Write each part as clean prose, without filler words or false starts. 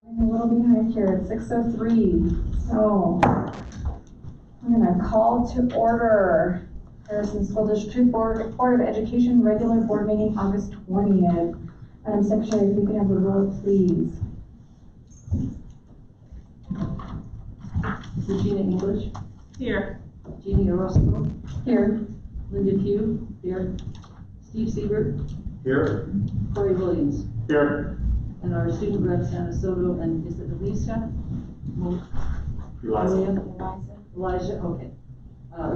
I'm a little behind here at 6:03, so I'm gonna call to order Harrison School District Board of Education regular board meeting August 20th. Madam Secretary, if you could have the roll, please. Regina English. Here. Jeannie Orozco. Here. Linda Pugh. Here. Steve Siebert. Here. Corey Williams. Here. And our student rep, Santa Soto, and is it Elisa? Elijah, okay.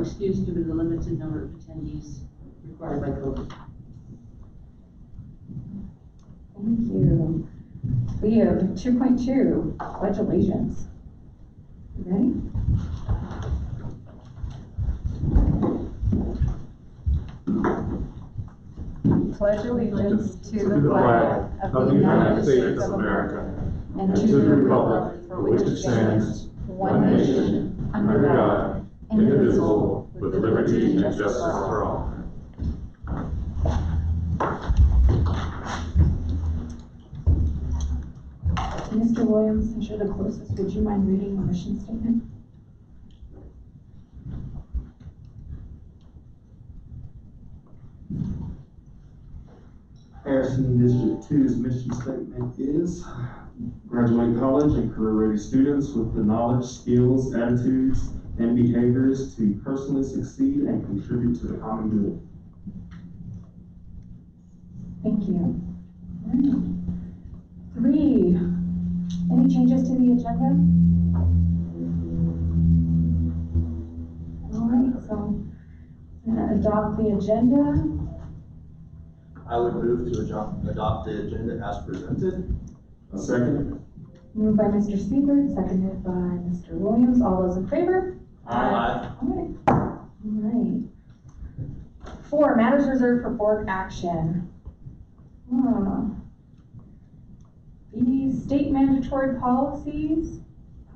Excused due to the limited number of attendees required by COVID. Thank you. We have 2.2, Pledge Allegiance. You ready? Pledge allegiance to the flag of the United States of America and to the republic for which it stands, one nation, under God, indivisible, with liberty and justice for all. Mr. Williams, since you're the closest, would you mind reading the mission statement? Harrison District 2's mission statement is graduate college and career-ready students with the knowledge, skills, attitudes, and behaviors to personally succeed and contribute to the common good. Thank you. All right. 3, any changes to the agenda? All right, so I'm gonna adopt the agenda. I would move to adopt the agenda as presented. A second. Moved by Mr. Siebert, seconded by Mr. Williams. All those in favor? Aye. All right. 4, matters reserved for board action. The state mandatory policies,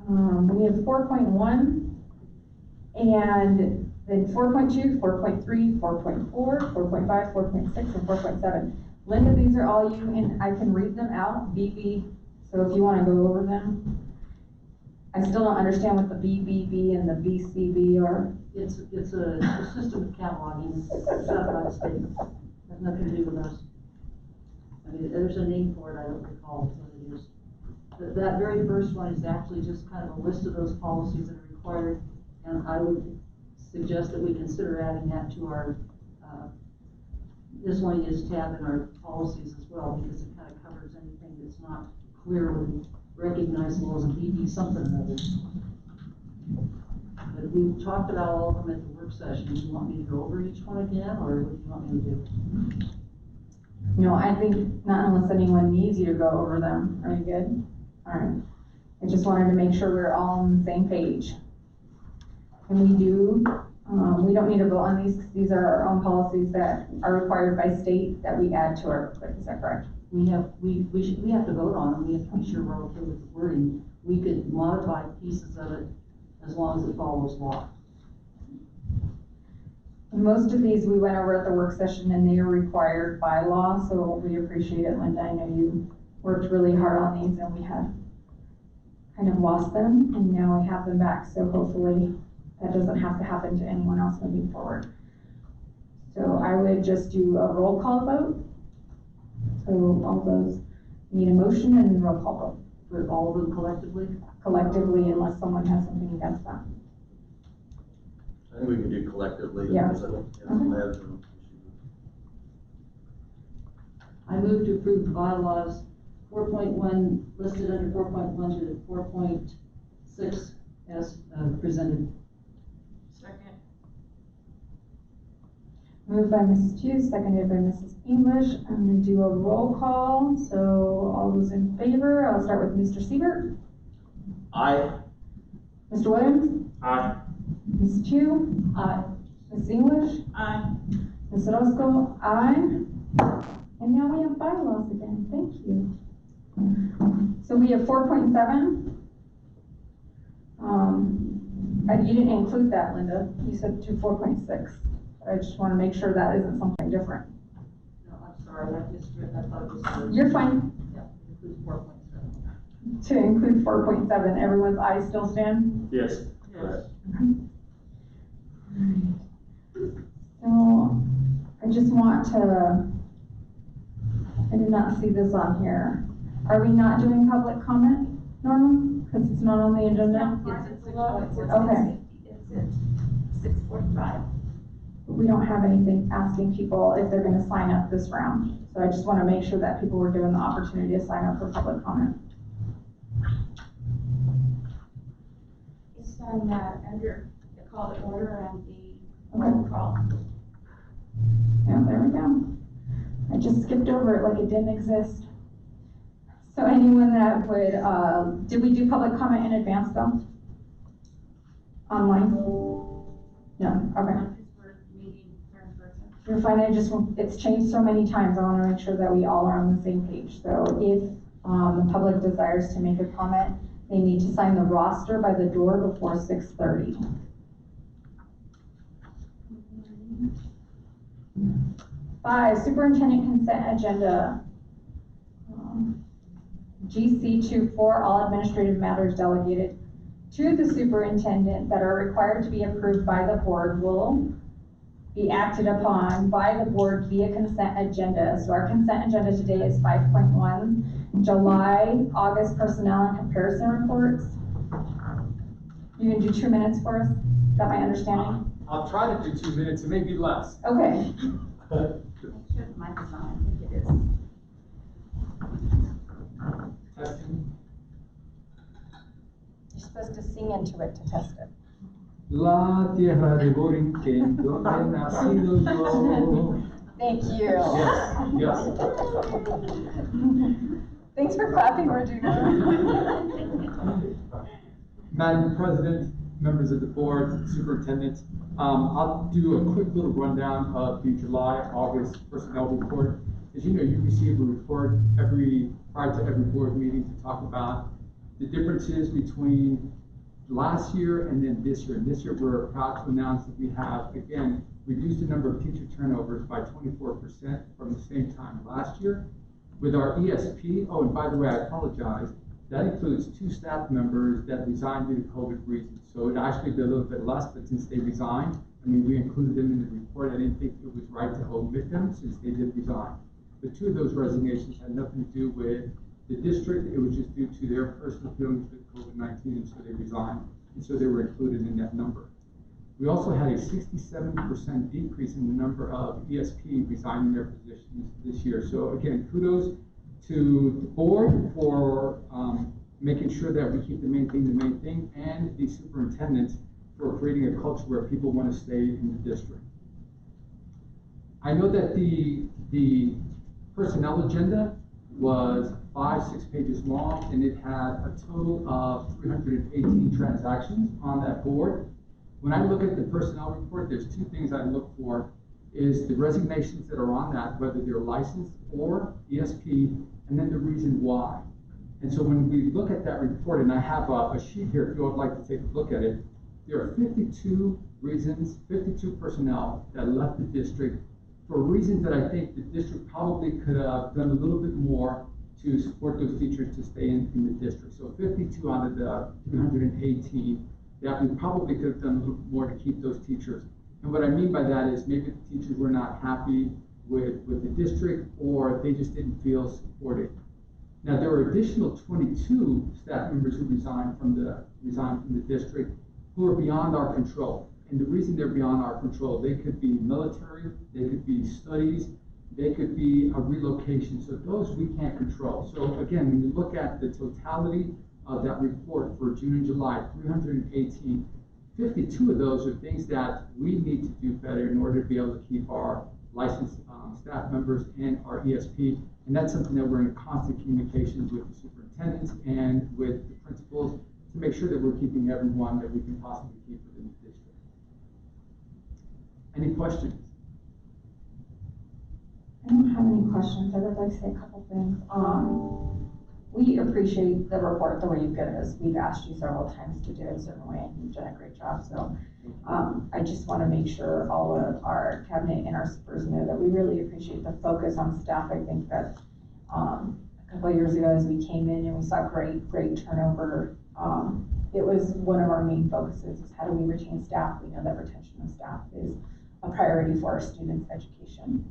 we have 4.1 and then 4.2, 4.3, 4.4, 4.5, 4.6, and 4.7. Linda, these are all you, and I can read them out, BB, so if you want to go over them. I still don't understand what the BBB and the BCB are. It's a system of cataloging. It's set by the state. Has nothing to do with us. I mean, there's a name for it, I don't recall what it is. But that very first one is actually just kind of a list of those policies that are required, and I would suggest that we consider adding that to our miscellaneous tab in our policies as well, because it kind of covers anything that's not clearly recognizable as a BB something or other. But we talked about all of them at the work session. Do you want me to go over each one again, or what do you want me to do? No, I think not unless anyone needs you to go over them. Are you good? All right. I just wanted to make sure we're all on the same page. And we don't need to vote on these because these are our own policies that are required by state that we add to our book. Is that correct? We have to vote on them. We have to be sure we're okay with the wording. We could modify pieces of it as long as it follows law. Most of these we went over at the work session and they are required by law, so we appreciate it, Linda. I know you worked really hard on these and we had kind of lost them and now we have them back, so hopefully that doesn't have to happen to anyone else moving forward. So I would just do a roll call vote. So all those need a motion and roll call vote. For all of them collectively? Collectively, unless someone has something against that. I think we can do collectively. Yeah. Because I don't, I have no issue. I move to approve the bylaws 4.1 listed under 4.1 to 4.6 as presented. Second. Moved by Mrs. Hughes, seconded by Mrs. English. I'm going to do a roll call. So all those in favor, I'll start with Mr. Siebert. Aye. Mr. Williams? Aye. Mrs. Hugh? Aye. Ms. English? Aye. Ms. Orozco? Aye. And now we have bylaws again. Thank you. So we have 4.7. You didn't include that, Linda. You said to 4.6. I just want to make sure that isn't something different. No, I'm sorry, I thought it was. You're fine. Yeah, it includes 4.7. to include 4.7, everyone's eyes still stand? Yes. Yes. So, I just want to, I did not see this on here. Are we not doing public comment, Norma? Because it's not on the agenda? Okay. It's at 6:45. We don't have anything asking people if they're gonna sign up this round. So I just want to make sure that people were given the opportunity to sign up for public comment. It's on under the call to order and the roll call. Yeah, there we go. I just skipped over it like it didn't exist. So anyone that would, did we do public comment in advance though? Online? No, okay. Because we're meeting here in person. You're fine, it's changed so many times, I want to make sure that we all are on the same page. So if, the public desires to make a comment, they need to sign the roster by the door before 6:30. Five, superintendent consent agenda. GC 24, all administrative matters delegated to the superintendent that are required to be approved by the board will be acted upon by the board via consent agenda. So our consent agenda today is 5.1, July, August personnel and comparison reports. You can do 2 minutes for us? Is that my understanding? I'll try to do 2 minutes, it may be less. Okay. Make sure the mic is on, I think it is. Testing. You're supposed to sing into it to test it. La tierra de Borinquen, donde he nacido yo. Thank you. Yes, yes. Thanks for clapping, Regina. Madam President, members of the board, superintendent, I'll do a quick little rundown of the July, August personnel report. As you know, you receive a report prior to every board meeting to talk about the differences between last year and then this year. And this year, we're proud to announce that we have, again, reduced the number of teacher turnovers by 24% from the same time last year. With our ESP, oh, and by the way, I apologize, that includes 2 staff members that resigned due to COVID reasons. So it'd actually be a little bit less, but since they resigned, I mean, we included them in the report. I didn't think it was right to omit them since they did resign. But 2 of those resignations had nothing to do with the district. It was just due to their personal feelings with COVID-19, and so they resigned. And so they were included in that number. We also had a 67% decrease in the number of ESP resigning their positions this year. So again, kudos to the board for making sure that we keep the main thing, and the superintendents for creating a culture where people want to stay in the district. I know that the personnel agenda was 5-6 pages long, and it had a total of 318 transactions on that board. When I look at the personnel report, there's 2 things I look for, is the resignations that are on that, whether they're licensed or ESP, and then the reason why. And so when we look at that report, and I have a sheet here if you would like to take a look at it, there are 52 reasons, 52 personnel that left the district for reasons that I think the district probably could have done a little bit more to support those teachers to stay in the district. So 52 out of the 318 that we probably could have done a little bit more to keep those teachers. And what I mean by that is maybe the teachers were not happy with the district, or they just didn't feel supported. Now, there were additional 22 staff members who resigned from the district who are beyond our control. And the reason they're beyond our control, they could be military, they could be studies, they could be a relocation. So those we can't control. So again, when you look at the totality of that report for June and July, 318, 52 of those are things that we need to do better in order to be able to keep our licensed staff members and our ESP. And that's something that we're in constant communications with the superintendents and with the principals to make sure that we're keeping everyone that we can possibly keep within the district. Any questions? I don't have any questions. I would like to say a couple things. We appreciate the report the way you've given us. We've asked you several times to do it a certain way, and you've done a great job. So I just want to make sure all of our cabinet and our supers know that we really appreciate the focus on staff. I think that's a couple of years ago as we came in and we saw great turnover. It was one of our main focuses is how do we retain staff? We know that retention of staff is a priority for our students' education.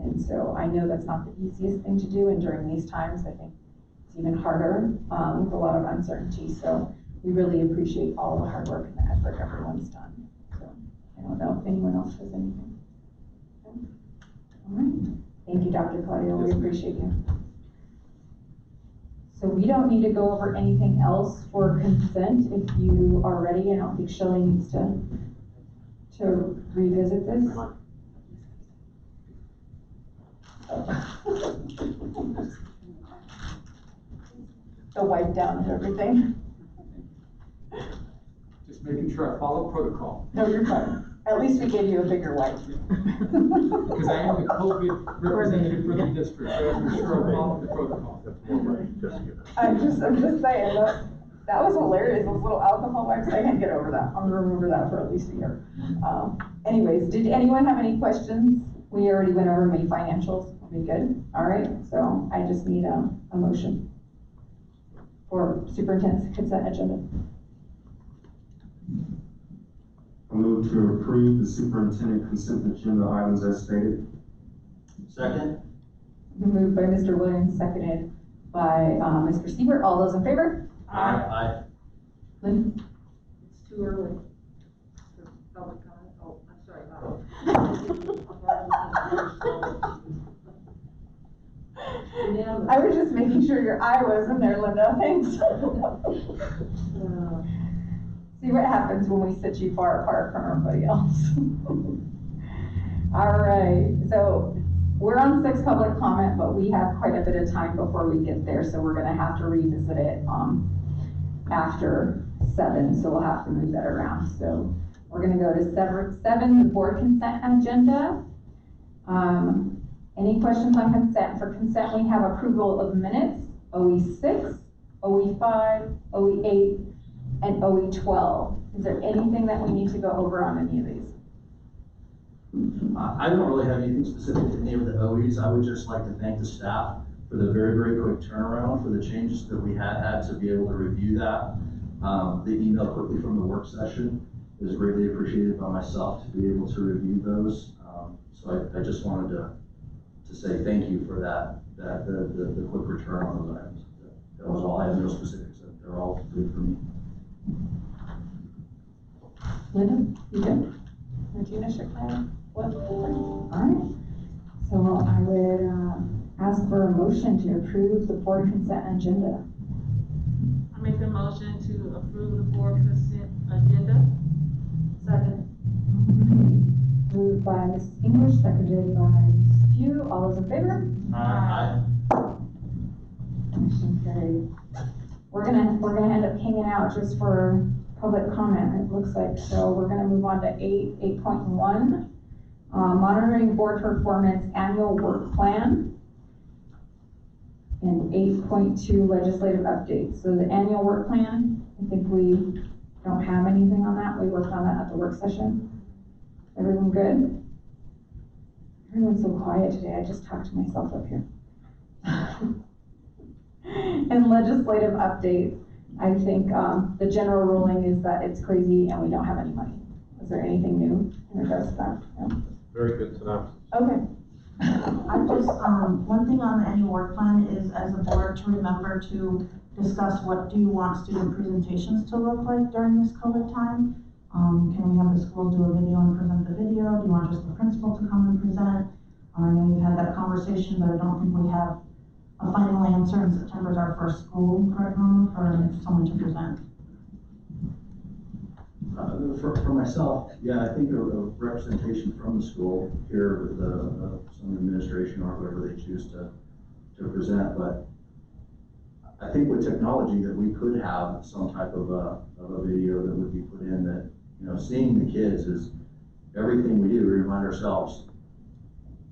And so I know that's not the easiest thing to do, and during these times, I think it's even harder with a lot of uncertainty. So we really appreciate all the hard work and the effort everyone's done. So I don't know if anyone else has anything. Okay. All right. Thank you, Dr. Claudio. We appreciate you. So we don't need to go over anything else for consent if you are ready. I don't think Shelley needs to revisit this. The wipe down of everything. Just making sure I follow protocol. No, you're fine. At least we gave you a bigger wipe. Because I am the COVID representative for the district, so I'm sure I follow the protocol. I'm just saying that was hilarious. Those little alcohol wipes, I can't get over that. I'm gonna remember that for at least a year. Anyways, did anyone have any questions? We already went over May financials. Are we good? All right. So I just need a motion for superintendent's consent agenda. I move to approve the superintendent consent agenda items as stated. Second? Moved by Mr. Williams, seconded by Mr. Siebert. All those in favor? Aye. Lynn? It's too early for public comment. Oh, I'm sorry. I was just making sure your eye was in there, Linda. Thanks. See what happens when we sit you far apart from everybody else. All right, so we're on 6 public comment, but we have quite a bit of time before we get there, so we're gonna have to revisit it after 7, so we'll have to move that around. So we're gonna go to 7, the board consent agenda. Any questions on consent? For consent, we have approval of minutes, OE6, OE5, OE8, and OE12. Is there anything that we need to go over on any of these? I don't really have anything specific to any of the OEs. I would just like to thank the staff for the very, very quick turnaround, for the changes that we had to be able to review that. The email quickly from the work session is greatly appreciated by myself to be able to review those. So I just wanted to say thank you for that, the quick return on those items. That was all. I have no specifics. They're all good for me. Linda, you good? Regina, Chicago? What? All right. So I would ask for a motion to approve the board consent agenda. I make the motion to approve the board consent agenda. Second. Moved by Mrs. English, seconded by Mrs. Pugh. All those in favor? Aye. Motion carried. We're gonna end up hanging out just for public comment, it looks like. So we're gonna move on to 8.1, monitoring board performance annual work plan. And 8.2 legislative updates. So the annual work plan, I think we don't have anything on that. We worked on that at the work session. Everyone good? Everyone's so quiet today. I just talked to myself up here. And legislative updates. I think the general ruling is that it's crazy and we don't have any money. Is there anything new in regards to that? No? Very good synopsis. Okay. I just, one thing on the annual work plan is as a board to remember to discuss what do you want student presentations to look like during this COVID time? Can we have the school do a video and present the video? Do you want just the principal to come and present? I know we've had that conversation, but I don't think we have a final answer, and September is our first school, correct, Mama, for someone to present. For myself, yeah, I think a representation from the school here with some administration or whoever they choose to present. But I think with technology that we could have some type of a video that would be put in that, you know, seeing the kids is everything we do. We remind ourselves,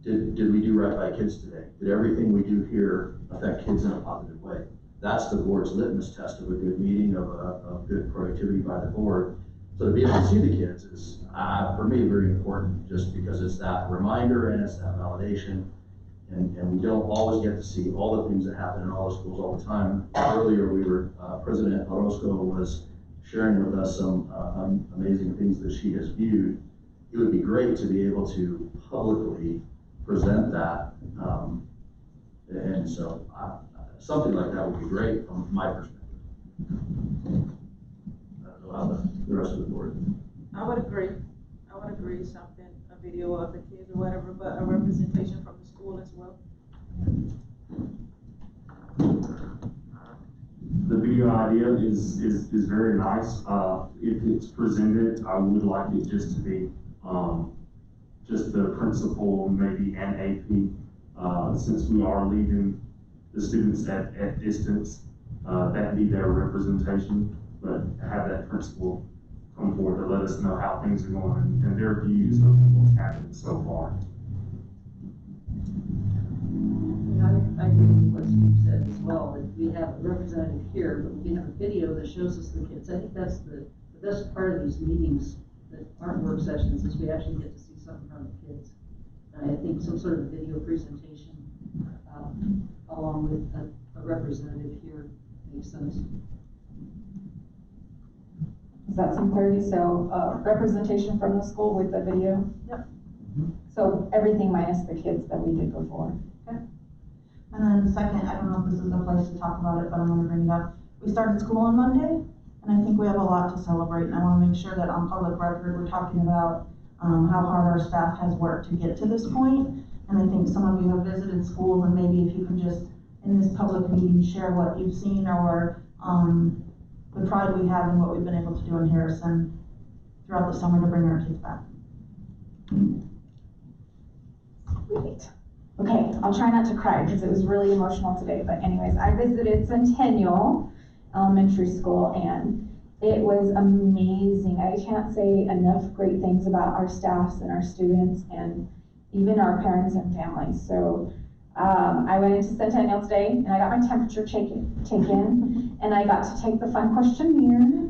did we do right by kids today? Did everything we do here affect kids in a positive way? That's the board's litmus test of a good meeting, of good productivity by the board. So to be able to see the kids is, for me, very important, just because it's that reminder and it's that validation. and we don't always get to see all the things that happen in all the schools all the time. Earlier, President Orozco was sharing with us some amazing things that she has viewed. It would be great to be able to publicly present that. And so something like that would be great from my perspective. I don't know how the rest of the board. I would agree, something, a video of the kids or whatever, but a representation from the school as well. The video idea is very nice. If it's presented, I would like it just to be, just the principal, maybe an AP, since we are leaving the students at distance, that be their representation, but have that principal come forward to let us know how things are going and their views of what's happened so far. I agree with what Steve said as well, that we have a representative here, but we can have a video that shows us the kids. I think that's the best part of these meetings that aren't work sessions, is we actually get to see something from the kids. And I think some sort of video presentation, along with a representative here makes sense. Is that some clarity? So, representation from the school with the video? Yep. So everything minus the kids that we did before. And then second, I don't know if this is the place to talk about it, but I'm gonna bring it up. We started school on Monday, and I think we have a lot to celebrate, and I wanna make sure that on public record, we're talking about how hard our staff has worked to get to this point. And I think some of you have visited schools, and maybe if you can just, in this public meeting, share what you've seen or the pride we have in what we've been able to do in Harrison throughout the summer to bring our kids back. Great. Okay, I'll try not to cry because it was really emotional today. But anyways, I visited Centennial Elementary School and it was amazing. I can't say enough great things about our staffs and our students and even our parents and families. So I went into Centennial today and I got my temperature taken and I got to take the fun questionnaire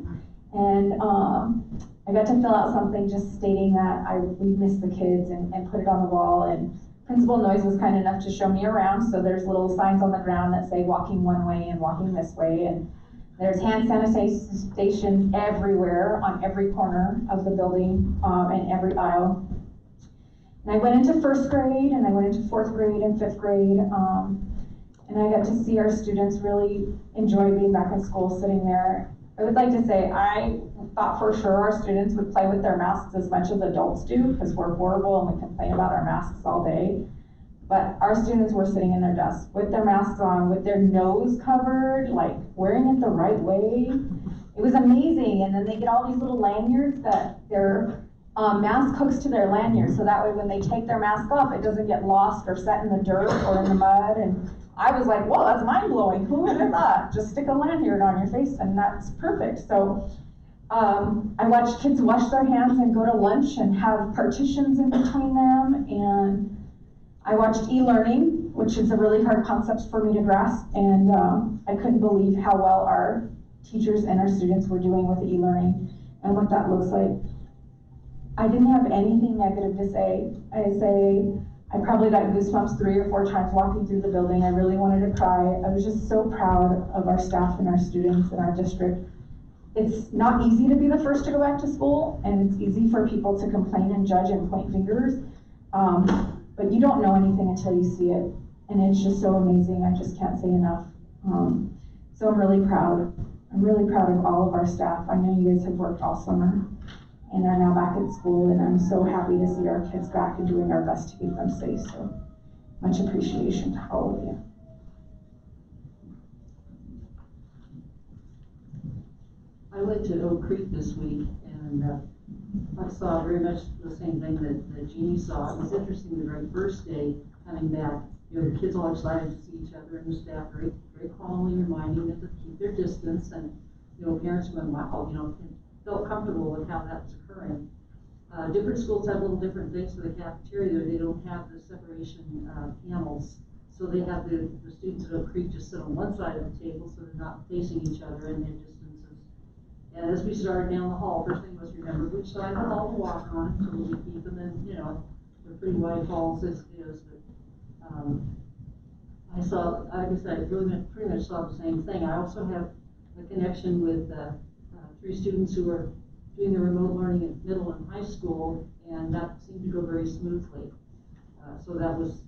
and I got to fill out something just stating that we missed the kids and put it on the wall. And Principal Noyes was kind enough to show me around, so there's little signs on the ground that say walking one way and walking this way, and there's hand sanitation stations everywhere on every corner of the building and every aisle. And I went into first grade, and I went into fourth grade and fifth grade, and I got to see our students really enjoy being back in school, sitting there. I would like to say I thought for sure our students would play with their masks as much as adults do because we're horrible and we complain about our masks all day. But our students were sitting in their desks with their masks on, with their nose covered, like wearing it the right way. It was amazing. And then they get all these little lanyards that their mask hooks to their lanyard. So that way when they take their mask off, it doesn't get lost or set in the dirt or in the mud. And I was like, whoa, that's mind blowing. Who would have thought? Just stick a lanyard on your face and that's perfect. So I watched kids wash their hands and go to lunch and have partitions in between them. And I watched e-learning, which is a really hard concept for me to grasp. And I couldn't believe how well our teachers and our students were doing with e-learning and what that looks like. I didn't have anything negative to say. I probably got goosebumps 3 or 4 times walking through the building. I really wanted to cry. I was just so proud of our staff and our students in our district. It's not easy to be the first to go back to school, and it's easy for people to complain and judge and point fingers. But you don't know anything until you see it, and it's just so amazing. I just can't say enough. So I'm really proud. I'm really proud of all of our staff. I know you guys have worked all summer and are now back at school, and I'm so happy to see our kids back and doing our best to keep them safe. So much appreciation to all of you. I went to Oak Creek this week and I saw very much the same thing that Jeannie saw. It was interesting the very first day coming back, the kids all excited to see each other and the staff very, very calmly reminding them to keep their distance, and parents went, wow, felt comfortable with how that was occurring. Different schools have little different things for the cafeteria. They don't have the separation panels. So they have the students at Oak Creek just sit on one side of the table so they're not facing each other and their distances. And as we started down the hall, first thing was remember which side of the hall to walk on so that we keep them in, they're pretty wide halls as it is. But I saw, like I said, I pretty much saw the same thing. I also have a connection with 3 students who are doing the remote learning at middle and high school, and that seemed to go very smoothly. So that was,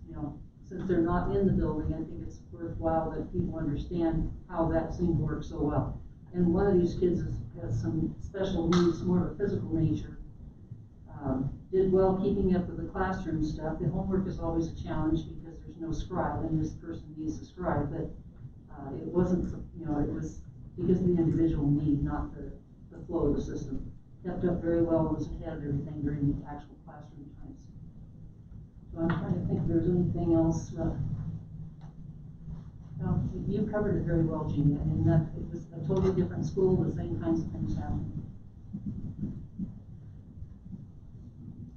since they're not in the building, I think it's worthwhile that people understand how that seemed to work so well. And one of these kids has some special needs, more of a physical nature. Did well keeping up with the classroom stuff. The homework is always a challenge because there's no scribe, and this person needs a scribe, but it wasn't, it was because of the individual need, not the flow of the system. Kept up very well, was ahead of everything during the actual classroom times. So I'm trying to think if there's anything else. No, you covered it very well, Jean, and that it was a totally different school, the same kinds of things happening.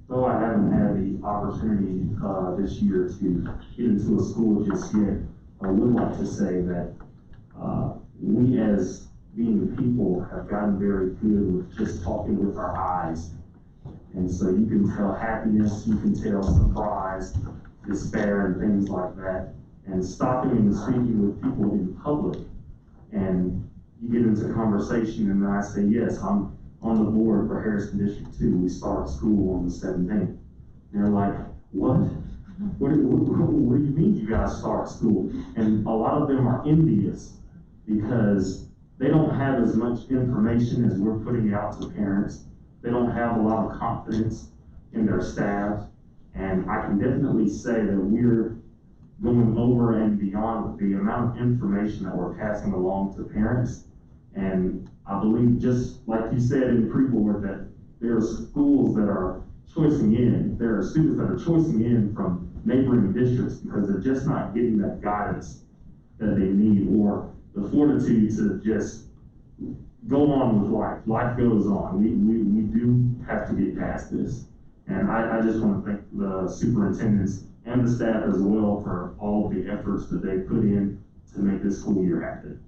Though I haven't had the opportunity this year to get into a school just yet, I would like to say that we as being people have gotten very good with just talking with our eyes. And so you can tell happiness, you can tell surprise, despair, and things like that. And stopping and speaking with people in public, and you get into conversation, and I say, yes, I'm on the board for Harrison District 2. We start school on the 17th. And they're like, what? What do you mean you guys start school? And a lot of them are envious because they don't have as much information as we're putting out to parents. They don't have a lot of confidence in their staff. And I can definitely say that we're going over and beyond the amount of information that we're passing along to parents. And I believe, just like you said in pre-board, that there are schools that are choicing in. There are students that are choicing in from neighboring districts because they're just not getting that guidance that they need, or the fortitude to just go on with life. Life goes on. We do have to get past this. And I just want to thank the superintendents and the staff as well for all of the efforts that they put in to make this school year happen.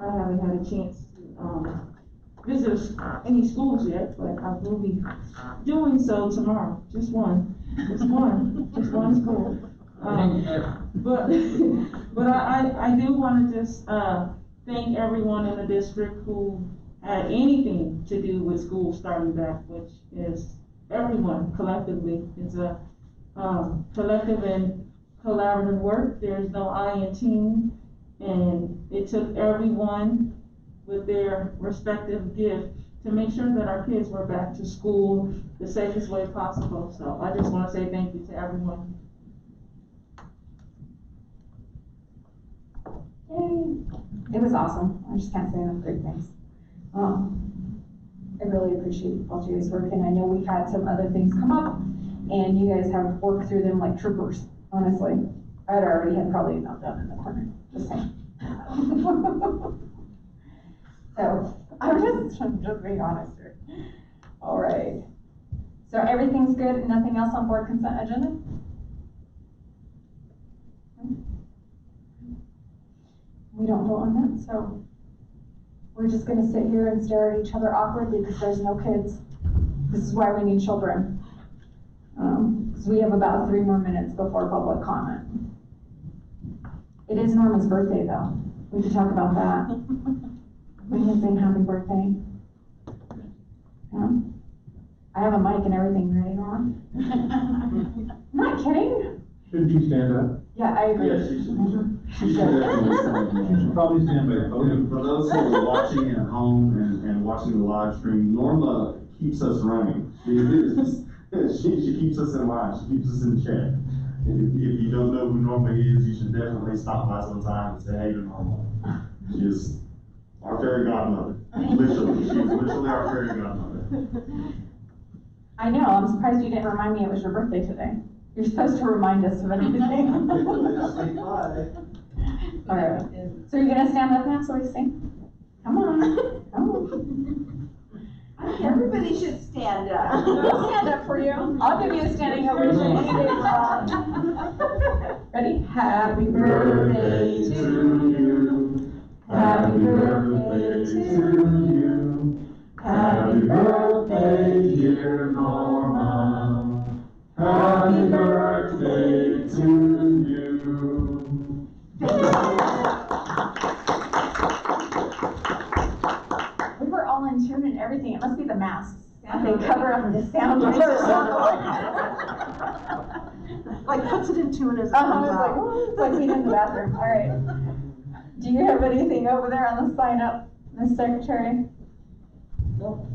I haven't had a chance to visit any schools yet, but I will be doing so tomorrow. Just one school. But I do want to just thank everyone in the district who had anything to do with school starting back, which is everyone collectively. It's a collective and collaborative work. There's no I in team. And it took everyone with their respective gift to make sure that our kids were back to school the safest way possible. So I just want to say thank you to everyone. Yay. It was awesome. I just can't say enough great things. I really appreciate all you guys' work, and I know we've had some other things come up, and you guys have worked through them like troopers, honestly. I'd already had probably a meltdown in the corner, just saying. So, I'm just being honest here. All right. So everything's good, nothing else on board consent agenda? We don't vote on that, so we're just gonna sit here and stare at each other awkwardly because there's no kids. This is why we need children. Because we have about 3 more minutes before public comment. It is Norma's birthday though. We can talk about that. We can sing happy birthday. Yeah. I have a mic and everything ready on. I'm not kidding. Should you stand up? Yeah, I agree. Yes, you should probably stand by the podium. For those who are watching at home and watching the live stream, Norma keeps us running. She keeps us in line. She keeps us in check. If you don't know who Norma is, you should definitely stop by sometime and say hey to Norma. She's our fairy godmother. Literally, she's literally our fairy godmother. I know, I'm surprised you didn't remind me it was your birthday today. You're supposed to remind us of anything. All right, so you're gonna stand up now so we sing? Come on, come on. Everybody should stand up. I'll stand up for you. I'll give you a standing ovation any day you want. Ready? Happy birthday to you. Happy birthday to you. Happy birthday, dear Norma. Happy birthday to you. We were all in tune and everything. It must be the masks. They cover up the sound. Like puts it in tune as it I comes was like, out. "Ooh," it's like being in the bathroom. All right. Do you have anything over there on the sign up, Ms. Secretary? Nope.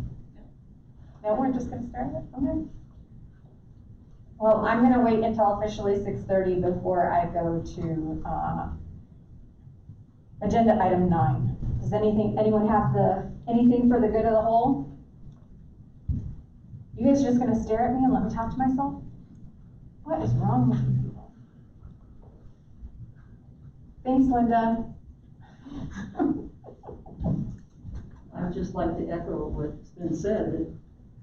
No, we're just gonna start it? Okay. Well, I'm gonna wait until officially 6:30 before I go to, agenda item 9. Does anyone have anything for the good of the whole? You guys are just gonna stare at me and let me talk to myself? What is wrong with you people? Thanks, Linda. I'd just like to echo what's been said,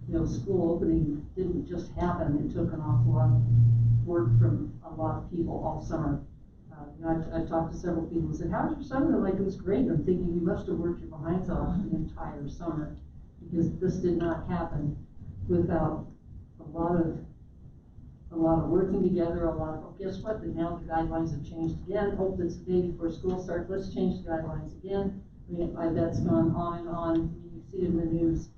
that, school opening didn't just happen. It took an awful lot of work from a lot of people all summer. I've talked to several people and said, "How was your summer?" Like, it was great. I'm thinking, you must have worked your behinds off the entire summer, because this did not happen without a lot of working together, guess what? Now the guidelines have changed again. Hope it's the day before school starts. Let's change the guidelines again. I mean, that's gone on and on. You see it in the news.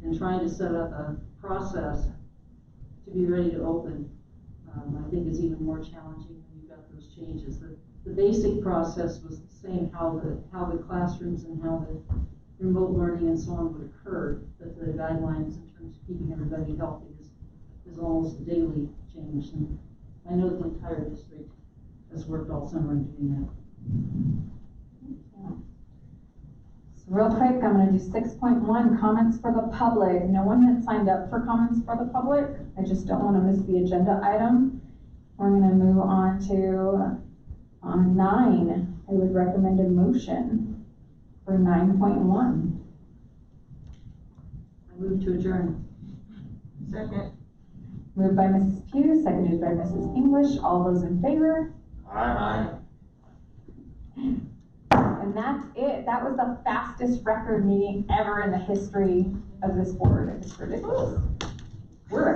And trying to set up a process to be ready to open, I think is even more challenging when you've got those changes. The basic process was the same, how the classrooms and how the remote learning and so on would occur, but the guidelines in terms of keeping everybody healthy is almost daily changed. And I know the entire district has worked all summer in doing that. So real quick, I'm gonna do 6.1, comments for the public. No one had signed up for comments for the public. I just don't wanna miss the agenda item. We're gonna move on to 9. I would recommend a motion for 9.1. I move to adjourn. Second. Moved by Mrs. Pugh, seconded by Mrs. English. All those in favor? Aye. And that's it. That was the fastest record meeting ever in the history of this board. It's ridiculous. We're